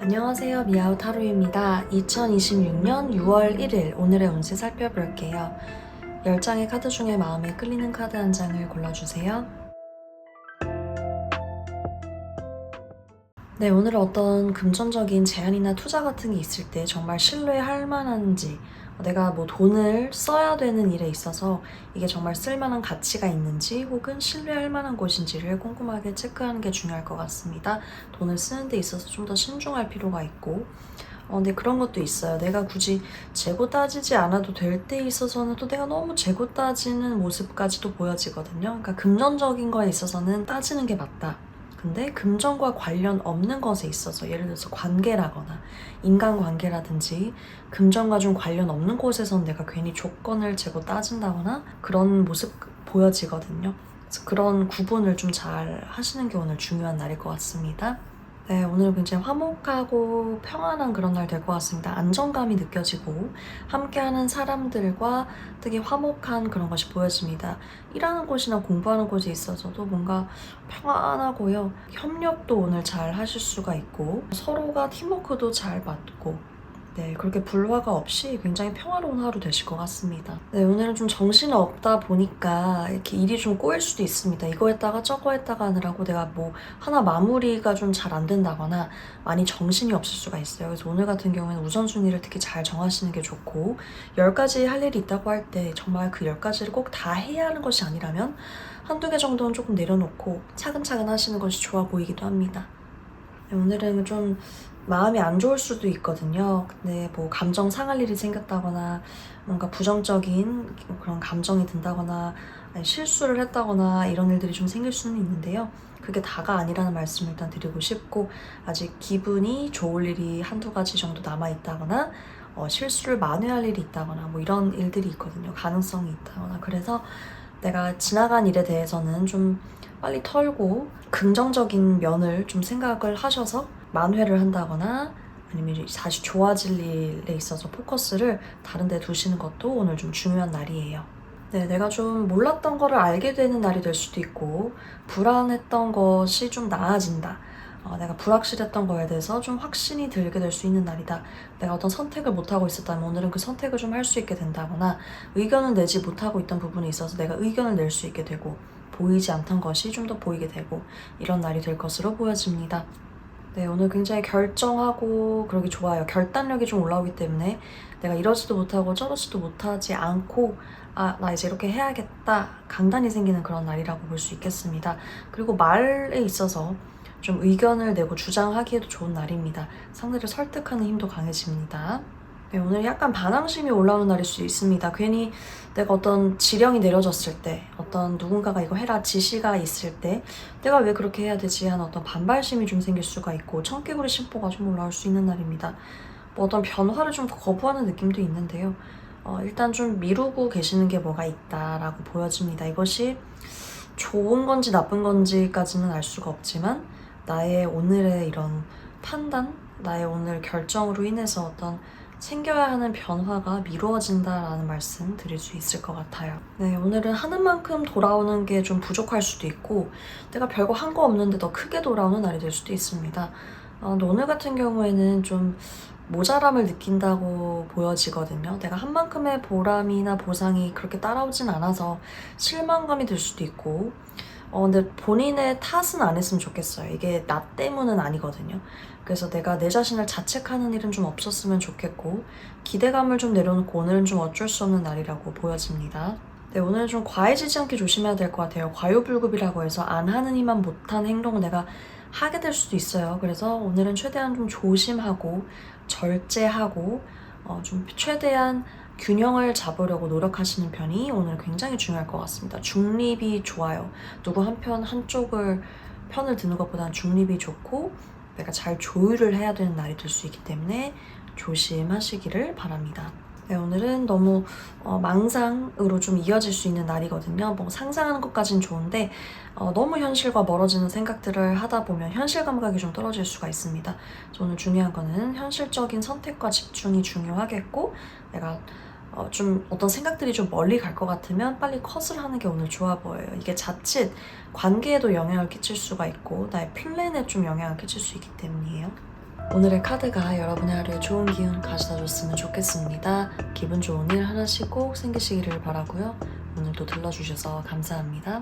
안녕하세요. 미아우 타로입니다. 2026년 6월 1일 오늘의 운세 살펴볼게요. 10장의 카드 중에 마음에 끌리는 카드 한 장을 골라주세요. 네, 오늘은 어떤 금전적인 제한이나 투자 같은 게 있을 때 정말 신뢰할 만한지, 내가 뭐 돈을 써야 되는 일에 있어서 이게 정말 쓸만한 가치가 있는지 혹은 신뢰할 만한 곳인지를 꼼꼼하게 체크하는 게 중요할 것 같습니다. 돈을 쓰는 데 있어서 좀 더 신중할 필요가 있고, 근데 그런 것도 있어요. 내가 굳이 재고 따지지 않아도 될 때 있어서는 또 내가 너무 재고 따지는 모습까지도 보여지거든요. 그러니까 금전적인 거에 있어서는 따지는 게 맞다. 근데 금전과 관련 없는 것에 있어서 예를 들어서 관계라거나 인간관계라든지 금전과 좀 관련 없는 곳에서는 내가 괜히 조건을 재고 따진다거나 그런 모습 보여지거든요. 그래서 그런 구분을 좀 잘 하시는 게 오늘 중요한 날일 것 같습니다. 네, 오늘 굉장히 화목하고 평안한 그런 날 될 것 같습니다. 안정감이 느껴지고 함께하는 사람들과 되게 화목한 그런 것이 보여집니다. 일하는 곳이나 공부하는 곳에 있어서도 뭔가 평안하고요. 협력도 오늘 잘 하실 수가 있고 서로가 팀워크도 잘 맞고 네, 그렇게 불화가 없이 굉장히 평화로운 하루 되실 것 같습니다. 네, 오늘은 좀 정신이 없다 보니까 이렇게 일이 좀 꼬일 수도 있습니다. 이거 했다가 저거 했다가 하느라고 내가 뭐 하나 마무리가 좀 잘 안 된다거나 많이 정신이 없을 수가 있어요. 그래서 오늘 같은 경우에는 우선순위를 특히 잘 정하시는 게 좋고 10가지 할 일이 있다고 할 때 정말 그 10가지를 꼭 다 해야 하는 것이 아니라면 한두 개 정도는 조금 내려놓고 차근차근 하시는 것이 좋아 보이기도 합니다. 네, 오늘은 좀 마음이 안 좋을 수도 있거든요. 근데 뭐 감정 상할 일이 생겼다거나 뭔가 부정적인 그런 감정이 든다거나 아니 실수를 했다거나 이런 일들이 좀 생길 수는 있는데요. 그게 다가 아니라는 말씀을 일단 드리고 싶고 아직 기분이 좋을 일이 한두 가지 정도 남아있다거나 실수를 만회할 일이 있다거나 뭐 이런 일들이 있거든요. 가능성이 있다거나 그래서 내가 지나간 일에 대해서는 좀 빨리 털고 긍정적인 면을 좀 생각을 하셔서 만회를 한다거나 아니면 다시 좋아질 일에 있어서 포커스를 다른 데 두시는 것도 오늘 좀 중요한 날이에요. 네, 내가 좀 몰랐던 거를 알게 되는 날이 될 수도 있고 불안했던 것이 좀 나아진다. 내가 불확실했던 거에 대해서 좀 확신이 들게 될 수 있는 날이다. 내가 어떤 선택을 못하고 있었다면 오늘은 그 선택을 좀 할 수 있게 된다거나 의견을 내지 못하고 있던 부분이 있어서 내가 의견을 낼 수 있게 되고 보이지 않던 것이 좀 더 보이게 되고 이런 날이 될 것으로 보여집니다. 네, 오늘 굉장히 결정하고 그러기 좋아요. 결단력이 좀 올라오기 때문에 내가 이러지도 못하고 저러지도 못하지 않고 나 이제 이렇게 해야겠다. 강단이 생기는 그런 날이라고 볼 수 있겠습니다. 그리고 말에 있어서 좀 의견을 내고 주장하기에도 좋은 날입니다. 상대를 설득하는 힘도 강해집니다. 네, 오늘 약간 반항심이 올라오는 날일 수 있습니다. 괜히 내가 어떤 지령이 내려졌을 때, 어떤 누군가가 이거 해라 지시가 있을 때 내가 왜 그렇게 해야 되지 하는 어떤 반발심이 좀 생길 수가 있고 청개구리 심보가 좀 올라올 수 있는 날입니다. 뭐 어떤 변화를 좀 거부하는 느낌도 있는데요. 일단 좀 미루고 계시는 게 뭐가 있다라고 보여집니다. 이것이 좋은 건지 나쁜 건지까지는 알 수가 없지만 나의 오늘의 이런 판단, 나의 오늘 결정으로 인해서 어떤 생겨야 하는 변화가 미루어진다라는 말씀 드릴 수 있을 것 같아요. 네, 오늘은 하는 만큼 돌아오는 게 좀 부족할 수도 있고 내가 별거 한 거 없는데 더 크게 돌아오는 날이 될 수도 있습니다. 근데 오늘 같은 경우에는 좀 모자람을 느낀다고 보여지거든요. 내가 한 만큼의 보람이나 보상이 그렇게 따라오진 않아서 실망감이 들 수도 있고 근데 본인의 탓은 안 했으면 좋겠어요. 이게 나 때문은 아니거든요. 그래서 내가 내 자신을 자책하는 일은 좀 없었으면 좋겠고 기대감을 좀 내려놓고 오늘은 좀 어쩔 수 없는 날이라고 보여집니다. 네, 오늘은 좀 과해지지 않게 조심해야 될 것 같아요. 과유불급이라고 해서 안 하는 이만 못한 행동을 내가 하게 될 수도 있어요. 그래서 오늘은 최대한 좀 조심하고 절제하고 좀 최대한 균형을 잡으려고 노력하시는 편이 오늘 굉장히 중요할 것 같습니다. 중립이 좋아요. 누구 한쪽을 편을 드는 것보다는 중립이 좋고 내가 잘 조율을 해야 되는 날이 될 수 있기 때문에 조심하시기를 바랍니다. 네, 오늘은 너무 망상으로 좀 이어질 수 있는 날이거든요. 뭐 상상하는 것까진 좋은데 너무 현실과 멀어지는 생각들을 하다 보면 현실 감각이 좀 떨어질 수가 있습니다. 그래서 오늘 중요한 거는 현실적인 선택과 집중이 중요하겠고 내가 좀 어떤 생각들이 좀 멀리 갈 것 같으면 빨리 컷을 하는 게 오늘 좋아 보여요. 이게 자칫 관계에도 영향을 끼칠 수가 있고 나의 플랜에 좀 영향을 끼칠 수 있기 때문이에요. 오늘의 카드가 여러분의 하루에 좋은 기운 가져다 줬으면 좋겠습니다. 기분 좋은 일 하나씩 꼭 생기시기를 바라고요. 오늘도 들러주셔서 감사합니다.